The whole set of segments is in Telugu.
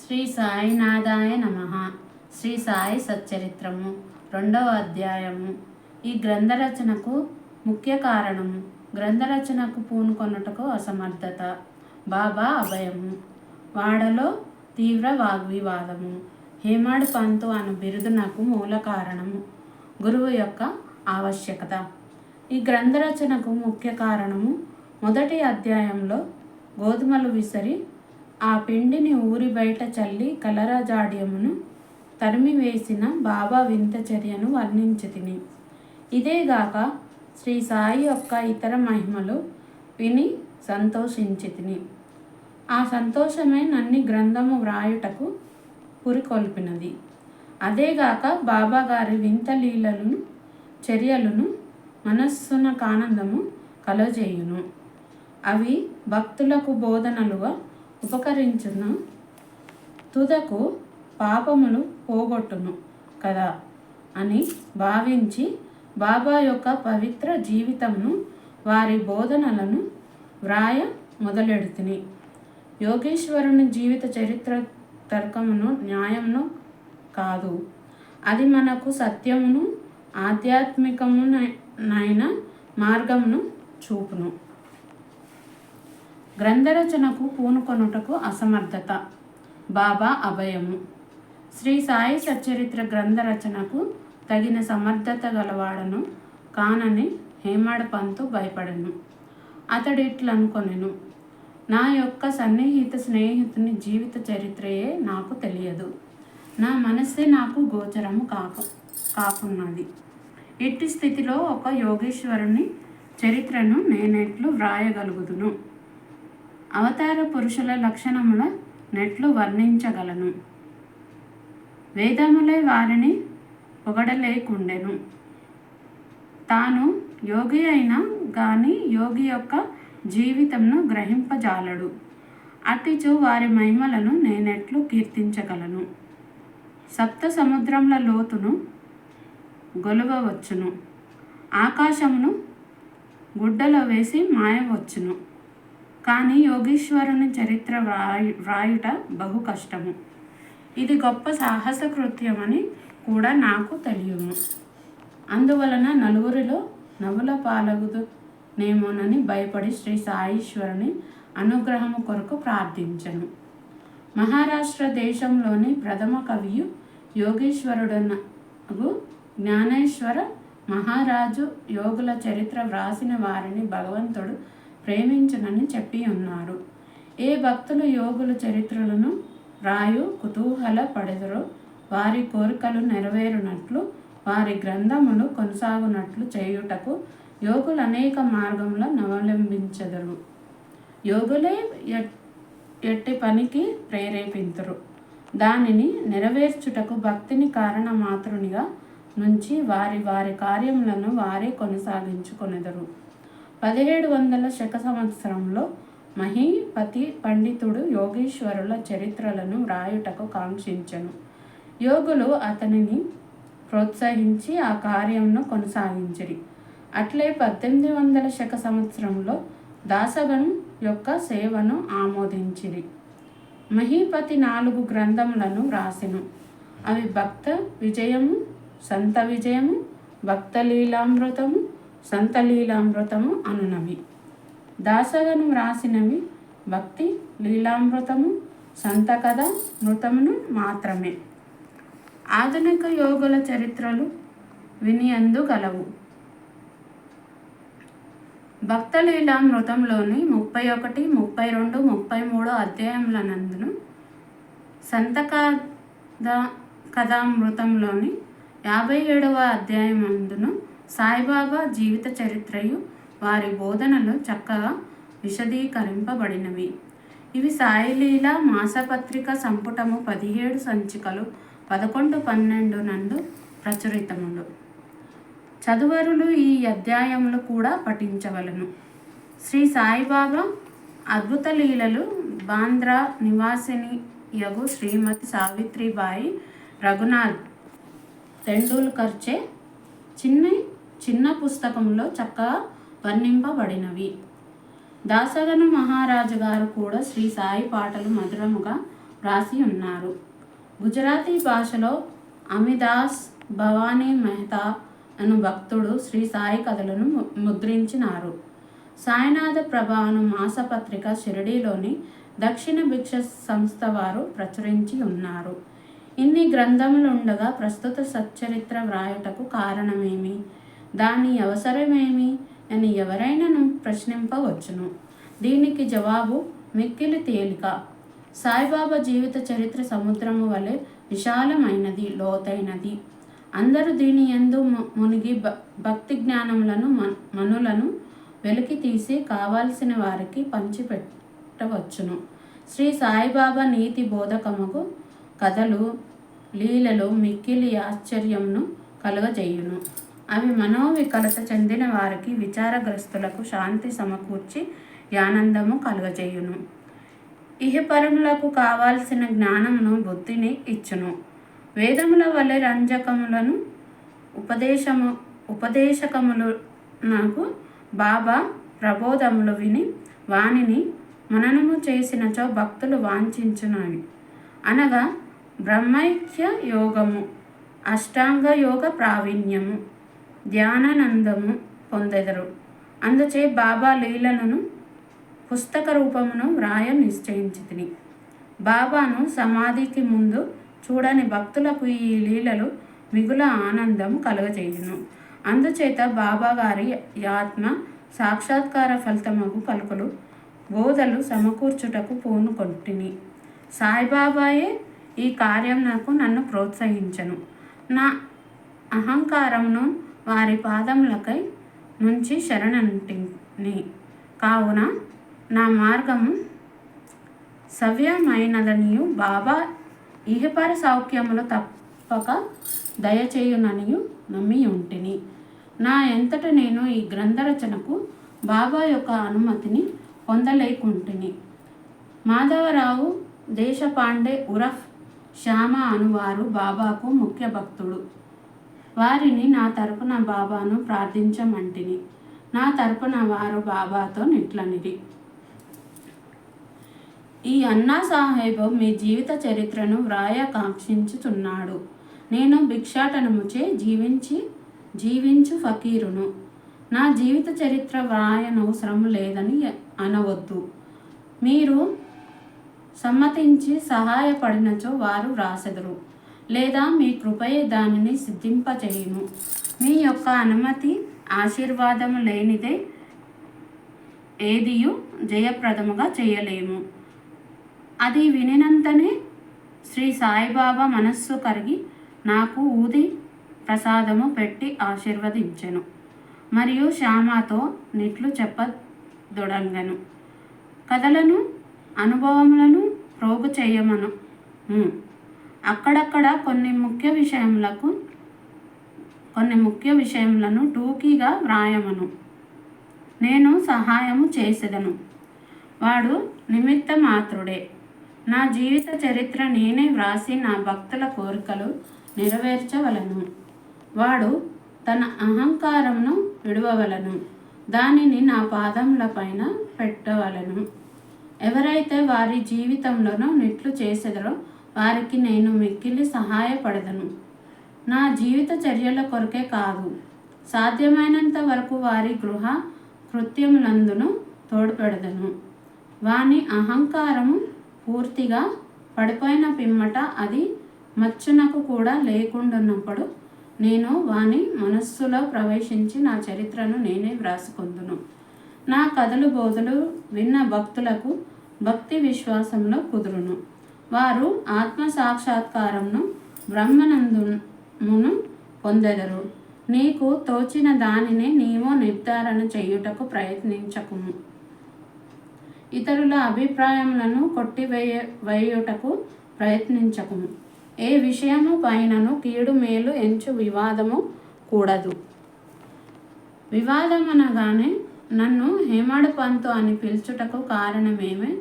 శ్రీ సాయినాథాయ నమః. శ్రీ సాయి సచ్చరిత్రము 2వ అధ్యాయము. ఈ గ్రంథరచనకు ముఖ్య కారణము గ్రంథరచనకు పూనుకొనుటకు అసమర్థత. బాబా అభయము. వాడలో తీవ్ర వాగ్వివాదము. హేమాడ్ పంతు అను బిరుదునకు మూల కారణము గురువు యొక్క ఆవశ్యకత. ఈ గ్రంథరచనకు ముఖ్య కారణము మొదటి అధ్యాయంలో గోధుమలు విసరి ఆ పిండిని ఊరి బయట చల్లి కలరజాడ్యమును తరిమివేసిన బాబా వింత చర్యను వర్ణించితిని. ఇదేగాక శ్రీ సాయి యొక్క ఇతర మహిమలు విని సంతోషించితిని. ఆ సంతోషమే నన్ని గ్రంథము వ్రాయుటకు పురికొల్పినది. అదేగాక బాబా గారి వింత లీలలను చర్యలను మనస్సునకానందము కలుగజేయును. అవి భక్తులకు బోధనలుగా ఉపకరించును, తుదకు పాపములు పోగొట్టును కదా అని భావించి బాబా యొక్క పవిత్ర జీవితమును వారి బోధనలను వ్రాయ మొదలెడుతిని. యోగేశ్వరుని జీవిత చరిత్ర తర్కమును న్యాయమును కాదు, అది మనకు సత్యమును ఆధ్యాత్మికమునైన మార్గమును చూపును. గ్రంథరచనకు పూనుకొనుటకు అసమర్థత. బాబా అభయము. శ్రీ సాయి సచ్చరిత్ర గ్రంథరచనకు తగిన సమర్థత గలవాడను కానని హేమాడ్ పంతు భయపడెను. అతడిట్లనుకొనెను, నా యొక్క సన్నిహిత స్నేహితుని జీవిత చరిత్రయే నాకు తెలియదు, నా మనస్సే నాకు గోచరము కాకున్నది. ఇట్టి స్థితిలో ఒక యోగేశ్వరుని చరిత్రను నేనెట్లు వ్రాయగలుగుదును? అవతార పురుషుల లక్షణముల నెట్లు వర్ణించగలను? వేదములే వారిని పొగడలేకుండెను. తాను యోగి అయినా గాని యోగి యొక్క జీవితంను గ్రహింపజాలడు. అట్టిచు వారి మహిమలను నేనెట్లు కీర్తించగలను? సప్త సముద్రముల లోతును గొలువవచ్చును, ఆకాశమును గుడ్డలో వేసి మాయవచ్చును, కానీ యోగీశ్వరుని చరిత్ర వ్రాయుట బహు కష్టము. ఇది గొప్ప సాహస కృత్యమని కూడా నాకు తెలియను. అందువలన నలుగురిలో నవ్వుల పాలగుదునేమోనని భయపడి శ్రీ సాయీశ్వరుని అనుగ్రహము కొరకు ప్రార్థించను. మహారాష్ట్ర దేశంలోని ప్రథమ కవియు యోగేశ్వరుడనగు జ్ఞానేశ్వర మహారాజు యోగుల చరిత్ర వ్రాసిన వారిని భగవంతుడు ప్రేమించునని చెప్పి ఉన్నారు. ఏ భక్తులు యోగుల చరిత్రలను వ్రాయు కుతూహల పడెదరో వారి కోరికలు నెరవేరునట్లు, వారి గ్రంథములు కొనసాగునట్లు చేయుటకు యోగులు అనేక మార్గముల అవలంబించెదరు. యోగులే ఎట్టి పనికి ప్రేరేపింతురు. దానిని నెరవేర్చుటకు భక్తిని కారణమాత్రునిగా నుంచి వారి వారి కార్యములను వారే కొనసాగించుకొనెదరు. 1700 శక సంవత్సరంలో మహీపతి పండితుడు యోగీశ్వరుల చరిత్రలను వ్రాయుటకు కాంక్షించెను. యోగులు అతనిని ప్రోత్సహించి ఆ కార్యమును కొనసాగించిరి. అట్లే 1800 శక సంవత్సరంలో దాసగను యొక్క సేవను ఆమోదించిరి. మహీపతి 4 గ్రంథములను వ్రాసెను. అవి భక్త విజయము, సంత విజయము, భక్త లీలామృతము, సంత లీలామృతము అనునవి. దాసగను వ్రాసినవి భక్తి లీలామృతము, సంత కథ మృతమును మాత్రమే. ఆధునిక యోగుల చరిత్రలు వినియందు గలవు. భక్త లీలామృతంలోని 31, 32, 33 అధ్యాయములనందును, సంత కథామృతంలోని 57వ అధ్యాయమందును సాయిబాబా జీవిత చరిత్రయు వారి బోధనలు చక్కగా విశదీకరింపబడినవి. ఇవి సాయిలీల మాసపత్రిక సంపుటము 17 సంచికలు 11, 12 నందు ప్రచురితములు. చదువరులు ఈ అధ్యాయములు కూడా పఠించవలను. శ్రీ సాయిబాబా అద్భుత లీలలు బాంద్రా నివాసిని యగు శ్రీమతి సావిత్రిబాయి రఘునాథ్ తెండూల్కర్చే చిన్న పుస్తకంలో చక్కగా వర్ణింపబడినవి. దాసగను మహారాజు గారు కూడా శ్రీ సాయి పాటలు మధురముగా వ్రాసి ఉన్నారు. గుజరాతీ భాషలో అమిదాస్ భవానీ మెహతా అను భక్తుడు శ్రీ సాయి కథలను ముద్రించినారు. సాయినాథ ప్రభ అను మాసపత్రిక షిరిడీలోని దక్షిణ భిక్ష సంస్థ వారు ప్రచురించి ఉన్నారు. ఇన్ని గ్రంథములుండగా ప్రస్తుత సచ్చరిత్ర వ్రాయుటకు కారణమేమి, దాని అవసరమేమి అని ఎవరైనాను ప్రశ్నింపవచ్చును. దీనికి జవాబు మిక్కిలి తేలిక. సాయిబాబా జీవిత చరిత్ర సముద్రము వలె విశాలమైనది, లోతైనది. అందరూ దీని యందు మునిగి భక్తి జ్ఞానములను మనులను వెలికి తీసి కావాల్సిన వారికి పంచిపెట్టవచ్చును. శ్రీ సాయిబాబా నీతి బోధకముకు కథలు, లీలలు మిక్కిలి ఆశ్చర్యమును కలుగజేయును. అవి మనోవికలత చెందిన వారికి, విచారగ్రస్తులకు శాంతి సమకూర్చి ఆనందము కలుగజేయును. ఇహపరములకు కావాల్సిన జ్ఞానమును, బుద్ధిని ఇచ్చును. వేదముల వలె రంజకములను ఉపదేశకములు నాకు బాబా ప్రబోధములు విని వానిని మననము చేసినచో భక్తులు వాంఛించునవి అనగా బ్రహ్మైక్య యోగము, అష్టాంగ యోగ ప్రావీణ్యము, ధ్యానానందము పొందెదరు. అందుచే బాబా లీలలను పుస్తక రూపమును వ్రాయ నిశ్చయించితిని. బాబాను సమాధికి ముందు చూడని భక్తులకు ఈ లీలలు మిగుల ఆనందం కలుగజేయును. అందుచేత బాబా గారి ఆత్మ సాక్షాత్కార ఫలితమగు పలుకులు, బోధలు సమకూర్చుటకు పూనుకొంటిని. సాయిబాబాయే ఈ కార్యం నన్ను ప్రోత్సహించను. నా అహంకారమును వారి పాదములకై నుంచి శరణంటిని. కావున నా మార్గము సవ్యమైనదనియు బాబా ఇహపర సౌఖ్యములు తప్పక దయచేయుననియు నమ్మి ఉంటిని. నా ఎంతట నేను ఈ గ్రంథరచనకు బాబా యొక్క అనుమతిని పొందలేకుంటిని. మాధవరావు దేశపాండే ఉరఫ్ శ్యామ అనువారు బాబాకు ముఖ్య భక్తుడు. వారిని నా తరపున బాబాను ప్రార్థించమంటిని. నా తరపున వారు బాబాతో నిట్లనిది: ఈ అన్నా సాహెబు మీ జీవిత చరిత్రను వ్రాయ కాంక్షించుచున్నాడు. నేను భిక్షాటనముచే జీవించు ఫకీరును. నా జీవిత చరిత్ర వ్రాయనవసరం లేదని అనవద్దు. మీరు సమ్మతించి సహాయపడినచో వారు వ్రాసెదరు, లేదా మీ కృపయే దానిని సిద్ధింపచేయును. మీ యొక్క అనుమతి ఆశీర్వాదము లేనిదే ఏదియు జయప్రదముగా చేయలేము. అది వినినంతనే శ్రీ సాయిబాబా మనస్సు కరిగి నాకు ఊది ప్రసాదము పెట్టి ఆశీర్వదించెను. మరియు శ్యామతో నిట్లు చెప్పదొడంగను. కథలను, అనుభవములను ప్రోగు చేయమను. అక్కడక్కడ కొన్ని ముఖ్య విషయములను టూకీగా వ్రాయమను. నేను సహాయము చేసేదను. వాడు నిమిత్త మాత్రుడే. నా జీవిత చరిత్ర నేనే వ్రాసి నా భక్తుల కోరికలు నెరవేర్చవలను. వాడు తన అహంకారమును విడువవలను. దానిని నా పాదముల పైన పెట్టవలను. ఎవరైతే వారి జీవితంలోనూ నిట్లు చేసేదరో వారికి నేను మిక్కిలి సహాయపడదను. నా జీవిత చర్యల కొరకే కాదు, సాధ్యమైనంత వరకు వారి గృహ కృత్యములందును తోడ్పెడదను. వాని అహంకారము పూర్తిగా పడిపోయిన పిమ్మట అది మచ్చునకు కూడా లేకుండాన్నప్పుడు నేను వాని మనస్సులో ప్రవేశించి నా చరిత్రను నేనే వ్రాసుకొందును. నా కథలు, బోధలు విన్న భక్తులకు భక్తి విశ్వాసంలో కుదురును. వారు ఆత్మ సాక్షాత్కారమును, బ్రహ్మానందమును పొందెదరు. నీకు తోచిన దానినే నీవు నిర్ధారణ చేయుటకు ప్రయత్నించకుము. ఇతరుల అభిప్రాయములను కొట్టివేయుటకు ప్రయత్నించకుము. ఏ విషయము పైనను కీడు మేలు ఎంచు వివాదము కూడదు. వివాదమనగానే నన్ను హేమాడు పంతు అని పిలుచుటకు కారణమేమే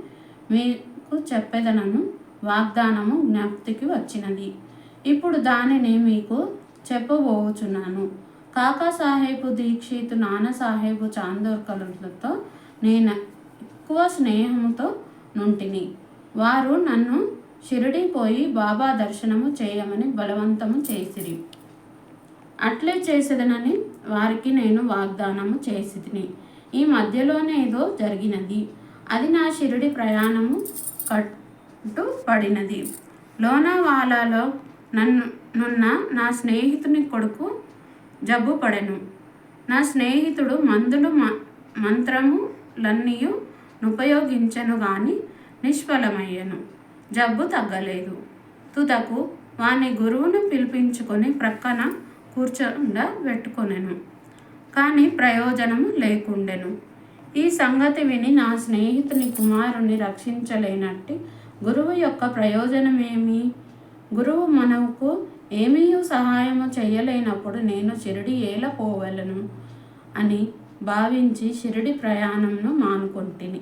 మీకు చెప్పెదనను వాగ్దానము జ్ఞప్తికి వచ్చినది. ఇప్పుడు దానిని మీకు చెప్పబోచున్నాను. కాకా సాహెబు దీక్షిత్, నానా సాహెబు చాందోర్కర్లతో నేను ఎక్కువ స్నేహముతో నుంటిని. వారు నన్ను షిరిడి పోయి బాబా దర్శనము చేయమని బలవంతము చేసిరి. అట్లే చేసేదనని వారికి నేను వాగ్దానము చేసితిని. ఈ మధ్యలోనే ఏదో జరిగినది. అది నా షిరిడి ప్రయాణము కట్టుపడినది. లోనావాలాలో నున్న నా స్నేహితుని కొడుకు జబ్బు పడెను. నా స్నేహితుడు మందులు మంత్రములన్నీ ఉపయోగించెను గాని నిష్ఫలమయ్యను. జబ్బు తగ్గలేదు. తుదకు వాని గురువును పిలిపించుకొని ప్రక్కన కూర్చోబెట్టుకొనెను. కానీ ప్రయోజనము లేకుండెను. ఈ సంగతి విని నా స్నేహితుని కుమారుని రక్షించలేనట్టి గురువు యొక్క ప్రయోజనమేమి? గురువు మనకు ఏమీ సహాయము చేయలేనప్పుడు నేను షిరిడి ఎలా పోవలను అని భావించి షిరిడి ప్రయాణంను మానుకొంటిని.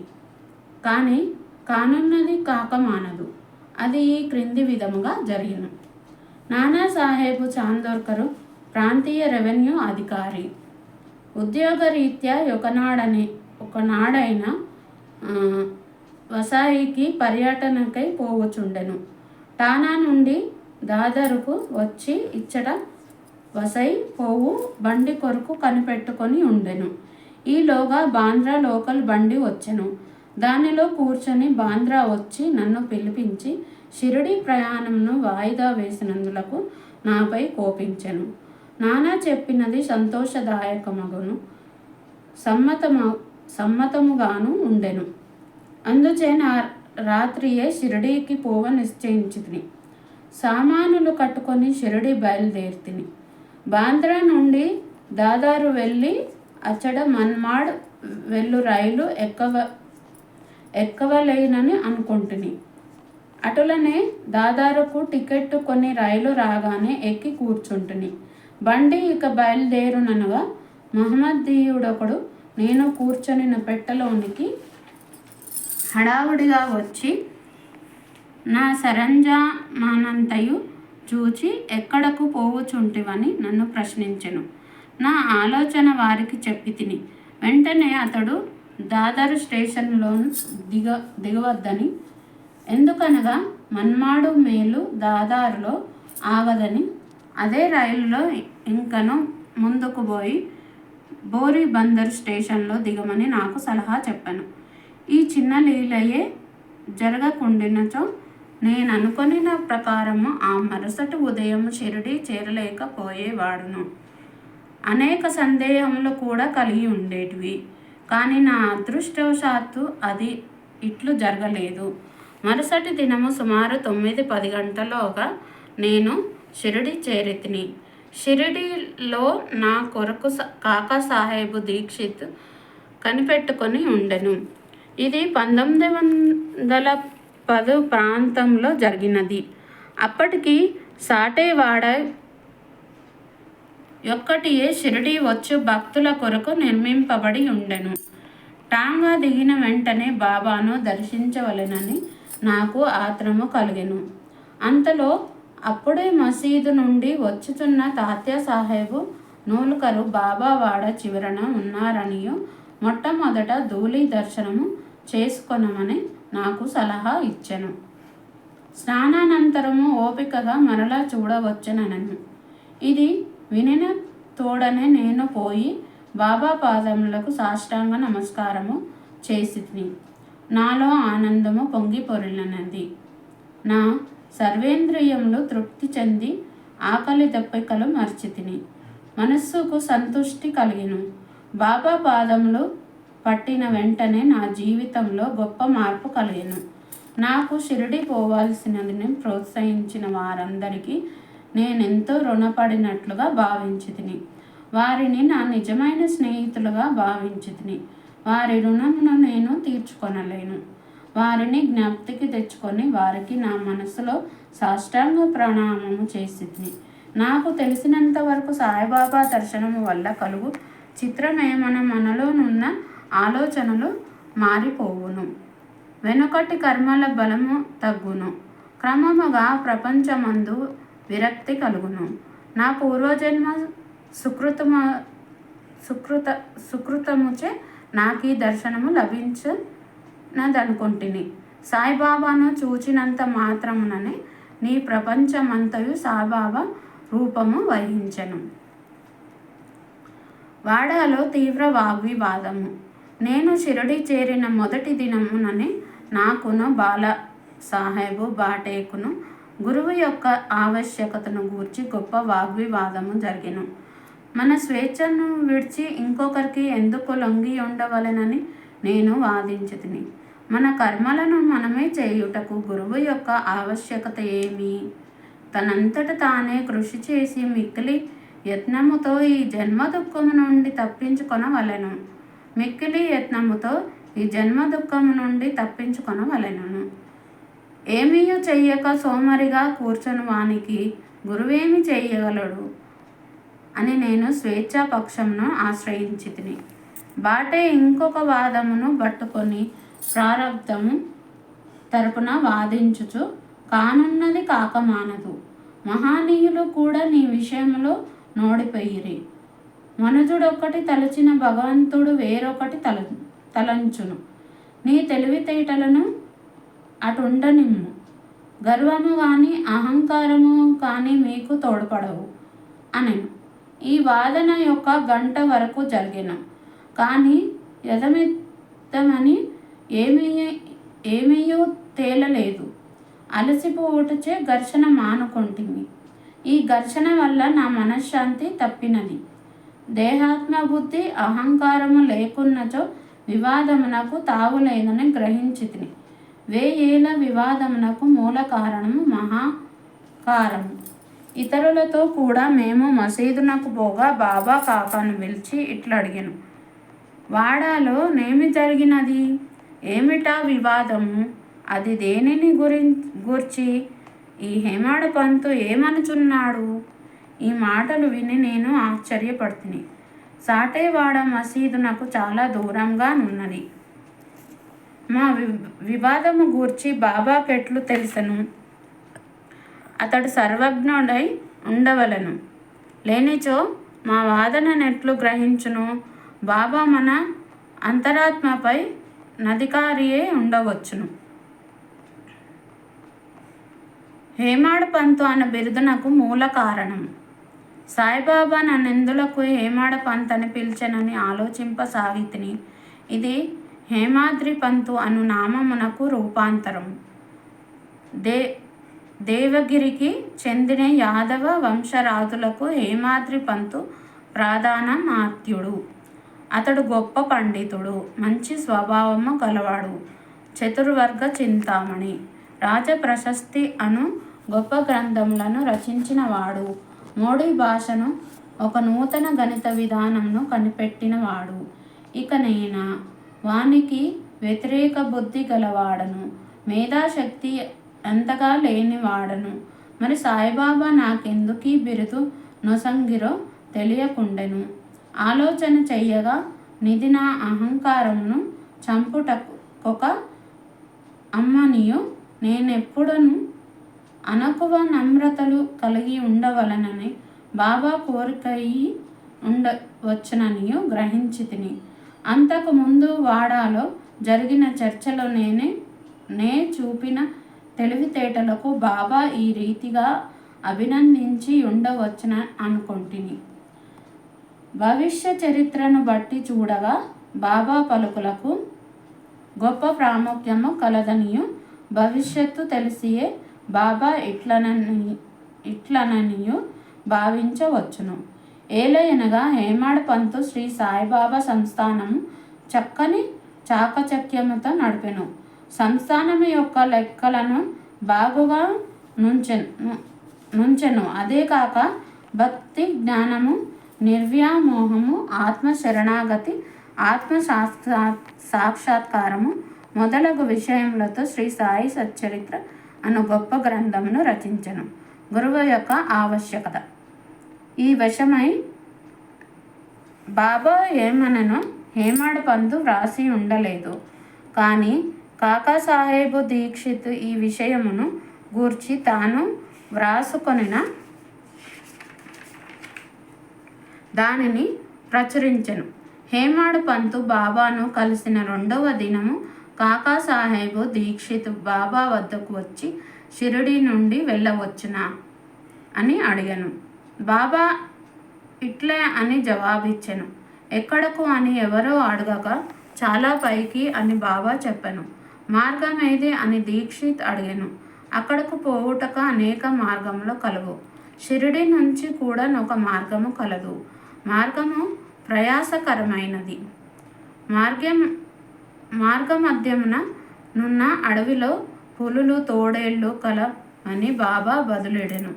కానీ కానున్నది కాక మానదు. అది ఈ క్రింది విధముగా జరిగిన. నానాసాహెబు చాందోర్కరు ప్రాంతీయ రెవెన్యూ అధికారి. ఉద్యోగరీత్యా ఒకనాడైన వసాయికి పర్యటనకై పోవచుండెను. టానా నుండి దాదరుకు వచ్చి ఇచ్చట వసై పోవు బండి కొరకు కనిపెట్టుకొని ఉండెను. ఈలోగా బాంద్రా లోకల్ బండి వచ్చెను. దానిలో కూర్చొని బాంద్రా వచ్చి నన్ను పిలిపించి షిరిడి ప్రయాణంను వాయిదా వేసినందులకు నాపై కోపించెను. నానా చెప్పినది సంతోషదాయకమగును సమ్మతముగాను ఉండెను. అందుచే నా రాత్రియే షిరిడీకి పోవ నిశ్చయించితిని. సామానులు కట్టుకొని షిరిడి బయలుదేరితిని. బాంద్రా నుండి దాదారు వెళ్ళి అచ్చడ మన్మాడ్ వెళ్ళు రైలు ఎక్కవలేనని అనుకుంటుని. అటులనే దాదారుకు టికెట్టు కొని రైలు రాగానే ఎక్కి కూర్చుంటుని. బండి ఇక బయలుదేరుననగా మహమ్మదీయుడొకడు నేను కూర్చొనిన పెట్టెలోనికి హడావుడిగా వచ్చి నా సరంజామానంతయు చూచి ఎక్కడకు పోవుచుంటివని నన్ను ప్రశ్నించెను. నా ఆలోచన వారికి చెప్పి తిని. వెంటనే అతడు దాదరు స్టేషన్లో దిగవద్దని, ఎందుకనగా మన్మాడు మేలు దాదారులో ఆగదని, అదే రైలులో ఇంకను ముందుకు పోయి బోరీ బందర్ స్టేషన్లో దిగమని నాకు సలహా చెప్పాను. ఈ చిన్న లీలయే జరగకుండినచో నేననుకొనిన ప్రకారము ఆ మరుసటి ఉదయం షిరిడి చేరలేకపోయేవాడును. అనేక సందేహములు కూడా కలిగి ఉండేటివి. కానీ నా అదృష్టవశాత్తు అది ఇట్లు జరగలేదు. మరుసటి దినము సుమారు 9-10 గంటలోగా నేను షిరిడి చేరితిని. షిరిడీలో నా కొరకు కాకాసాహెబు దీక్షిత్ కనిపెట్టుకొని ఉండెను. ఇది 1910 ప్రాంతంలో జరిగినది. అప్పటికి సాటేవాడ ఒక్కటియే షిరిడి వచ్చు భక్తుల కొరకు నిర్మింపబడి ఉండెను. టాంగా దిగిన వెంటనే బాబాను దర్శించవలెనని నాకు ఆత్రము కలిగెను. అంతలో అప్పుడే మసీదు నుండి వచ్చుతున్న తాత్యా సాహెబు నూల్కరు బాబా వాడ చివరన ఉన్నారనియు మొట్టమొదట ధూళి దర్శనము చేసుకొనమని నాకు సలహా ఇచ్చెను. స్నానానంతరము ఓపికగా మరలా చూడవచ్చునను. ఇది వినిన తోడనే నేను పోయి బాబా పాదములకు సాష్టాంగ నమస్కారము చేసితిని. నాలో ఆనందము పొంగి పొర్లినది. నా సర్వేంద్రియములు తృప్తి చెంది ఆకలి దప్పికలు మర్చితిని. మనస్సుకు సంతుష్టి కలిగిను. బాబా పాదములు పట్టిన వెంటనే నా జీవితంలో గొప్ప మార్పు కలిగెను. నాకు షిరిడి పోవాల్సినదని ప్రోత్సహించిన వారందరికీ నేనెంతో రుణపడినట్లుగా భావించితిని. వారిని నా నిజమైన స్నేహితులుగా భావించితిని. వారి రుణమును నేను తీర్చుకొనలేను. వారిని జ్ఞప్తికి తెచ్చుకొని వారికి నా మనసులో సాష్టాంగ ప్రణామము చేసితిని. నాకు తెలిసినంత వరకు సాయిబాబా దర్శనము వల్ల కలుగు చిత్రమేమన మనలోనున్న ఆలోచనలు మారిపోవును. వెనుకటి కర్మల బలము తగ్గును. క్రమముగా ప్రపంచమందు విరక్తి కలుగును. నా పూర్వజన్మ సుకృతముచే నాకీ దర్శనము లభించినదనుకొంటిని. సాయిబాబాను చూచినంత మాత్రముననే నీ ప్రపంచమంతయు సాయిబాబా రూపము వహించెను. వాడాలో తీవ్ర వాగ్వివాదము. నేను షిరిడి చేరిన మొదటి దినముననే నాకును బాలా సాహెబు బాటేకును గురువు యొక్క ఆవశ్యకతను గూర్చి గొప్ప వాగ్వివాదము జరిగెను. మన స్వేచ్ఛను విడిచి ఇంకొకరికి ఎందుకు లొంగి ఉండవలెనని నేను వాదించితిని. మన కర్మలను మనమే చేయుటకు గురువు యొక్క ఆవశ్యకత ఏమి? తనంతట తానే కృషి చేసి మిక్కిలి యత్నముతో ఈ జన్మ దుఃఖము నుండి తప్పించుకొనవలెను. మిక్కిలి యత్నముతో ఈ జన్మ దుఃఖము నుండి తప్పించుకొనవలెను. ఏమీయూ చెయ్యక సోమరిగా కూర్చొని వానికి గురువేమి చేయగలడు అని నేను స్వేచ్ఛాపక్షమును ఆశ్రయించితిని. బాటే ఇంకొక వాదమును పట్టుకొని ప్రారబ్ధము తరపున వాదించుచు కానున్నది కాకమానదు. మహానీయులు కూడా నీ విషయంలో నోడిపోయిరి. మనుజుడొక్కటి తలచిన భగవంతుడు వేరొకటి తలంచును. నీ తెలివితేటలను అటుండనిమ్ము. గర్వము కానీ అహంకారము కానీ మీకు తోడ్పడవు అనెను. ఈ వాదన యొక్క గంట వరకు జరిగెను. కానీ యథమిద్దమని ఏమీయూ తేలలేదు. అలసిపోవుటచే ఘర్షణ మానుకొంటిమి. ఈ ఘర్షణ వల్ల నా మనశ్శాంతి తప్పినది. దేహాత్మబుద్ధి అహంకారము లేకున్నచో వివాదమునకు తావులేదని గ్రహించితిని. 1000 ఏళ్ల వివాదమునకు మూల కారణము మహాకారము. ఇతరులతో కూడా మేము మసీదునకు పోగా బాబా కాకాను పిలిచి ఇట్లడిగెను, వాడాలో నేమి జరిగినది? ఏమిటా వివాదము? అది దేనిని గూర్చి? ఈ హేమాడ పంతు ఏమనుచున్నాడు? ఈ మాటలు విని నేను ఆశ్చర్యపడుతుని. సాటేవాడ మసీదునకు చాలా దూరంగా నున్నది. మా వివాదము గూర్చి బాబాకెట్లు తెలుసను? అతడు సర్వజ్ఞుడై ఉండవలను. లేనిచో మా వాదననెట్లు గ్రహించును? బాబా మన అంతరాత్మపై నధికారియే ఉండవచ్చును. హేమాడ పంతు అన్న బిరుదునకు మూల కారణం. సాయిబాబా నన్నెందులకు హేమాడ పంత్ అని పిలిచెనని ఆలోచింపసాగితిని. ఇది హేమాద్రి పంతు అను నామమునకు రూపాంతరం. దేవగిరికి చెందిన యాదవ వంశరాజులకు హేమాద్రి పంతు ప్రధానమాత్యుడు. అతడు గొప్ప పండితుడు, మంచి స్వభావము గలవాడు, చతుర్వర్గ చింతామణి, రాజప్రశస్తి అను గొప్ప గ్రంథములను రచించిన వాడు, మోడీ భాషను ఒక నూతన గణిత విధానంను కనిపెట్టినవాడు. ఇక నేను వానికి వ్యతిరేక బుద్ధి గలవాడను, మేధాశక్తి అంతగా లేనివాడను. మరి సాయిబాబా నాకెందుకీ బిరుదు నొసంగిరో తెలియకుండెను. ఆలోచన చెయ్యగా నిధి నా అహంకారమును చంపుటకొక అమ్మనియు నేనెప్పుడను అనకువ నమ్రతలు కలిగి ఉండవలనని బాబా కోరికయి ఉండవచ్చుననియు గ్రహించితిని. అంతకు ముందు వాడాలో జరిగిన చర్చలో నే చూపిన తెలివితేటలకు బాబా ఈ రీతిగా అభినందించి ఉండవచ్చున అనుకొంటిని. భవిష్య చరిత్రను బట్టి చూడగా బాబా పలుకులకు గొప్ప ప్రాముఖ్యము కలదనియు భవిష్యత్తు తెలిసియే బాబా ఇట్లననియు భావించవచ్చును. ఏలయనగా హేమాడ పంతు శ్రీ సాయిబాబా సంస్థానము చక్కని చాకచక్యముతో నడిపెను. సంస్థానము యొక్క లెక్కలను బాగుగా నుంచెను. అదే కాక భక్తి, జ్ఞానము, నిర్వ్యామోహము, ఆత్మ శరణాగతి, ఆత్మ సాక్షాత్కారము మొదలగు విషయములతో శ్రీ సాయి సచ్చరిత్ర అను గొప్ప గ్రంథమును రచించెను. గురువు యొక్క ఆవశ్యకత. ఈ వశమై బాబా ఏమనను హేమాడ పంతు వ్రాసి ఉండలేదు. కానీ కాకాసాహెబు దీక్షిత్ ఈ విషయమును గూర్చి తాను వ్రాసుకొనిన దానిని ప్రచురించెను. హేమాడ పంతు బాబాను కలిసిన 2వ దినము కాకా సాహెబు దీక్షిత్ బాబా వద్దకు వచ్చి షిరిడి నుండి వెళ్ళవచ్చునా అని అడిగాను. బాబా ఇట్లే అని జవాబిచ్చాను. ఎక్కడకు అని ఎవరో అడగగా చాలా పైకి అని బాబా చెప్పాను. మార్గం ఏది అని దీక్షిత్ అడిగాను. అక్కడకు పోవుటకు అనేక మార్గములు కలవు. షిరిడి నుంచి కూడా ఒక మార్గము కలదు. మార్గము ప్రయాసకరమైనది. మార్గమధ్యమున నున్న అడవిలో పులులు తోడేళ్ళు కలవని బాబా బదులెడెను.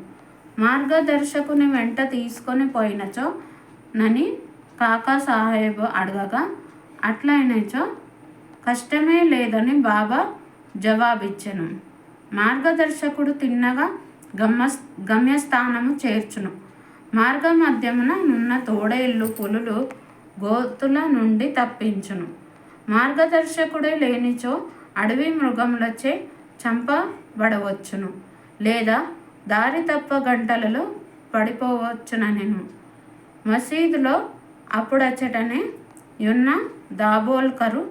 మార్గదర్శకుని వెంట తీసుకొని పోయినచో నని కాకా సాహెబు అడగగా అట్లయినచో కష్టమే లేదని బాబా జవాబిచ్చెను. మార్గదర్శకుడు తిన్నగా గమ్యస్థానము చేర్చును. మార్గ మధ్యమున నున్న తోడేళ్ళు పులులు గోతుల నుండి తప్పించును. మార్గదర్శకుడే లేనిచో అడవి మృగములచే చంపబడవచ్చును, లేదా దారి తప్ప గంటలలో పడిపోవచ్చుననెను. మసీదులో అప్పుడచ్చటనే యున్న దాబోల్కరు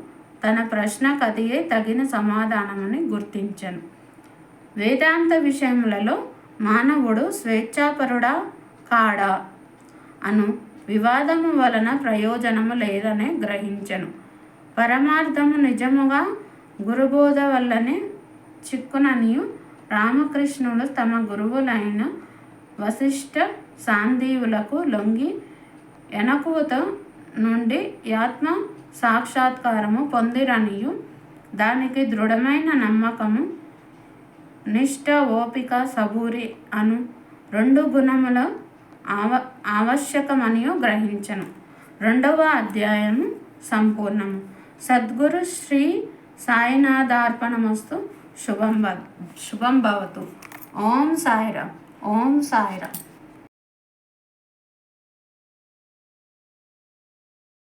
తన ప్రశ్న కదియే తగిన సమాధానమని గుర్తించెను. వేదాంత విషయములలో మానవుడు స్వేచ్ఛాపరుడా కాడా అను వివాదము వలన ప్రయోజనము లేదనే గ్రహించెను. పరమార్థము నిజముగా గురుబోధ వల్లనే చిక్కుననియు రామకృష్ణుడు తమ గురువులైన వశిష్ఠ సాందీవులకు లొంగి ఎనకువత నుండి ఆత్మ సాక్షాత్కారము పొందిరనియు దానికి దృఢమైన నమ్మకము, నిష్ఠ, ఓపిక, సబూరి అను 2 గుణములు ఆవశ్యకమనియు గ్రహించను. 2వ అధ్యాయము సంపూర్ణము. సద్గురు శ్రీ సాయినాథార్పణమస్తు. శుభం భవతు. ఓం సాయిరామ్. ఓం సాయిరామ్.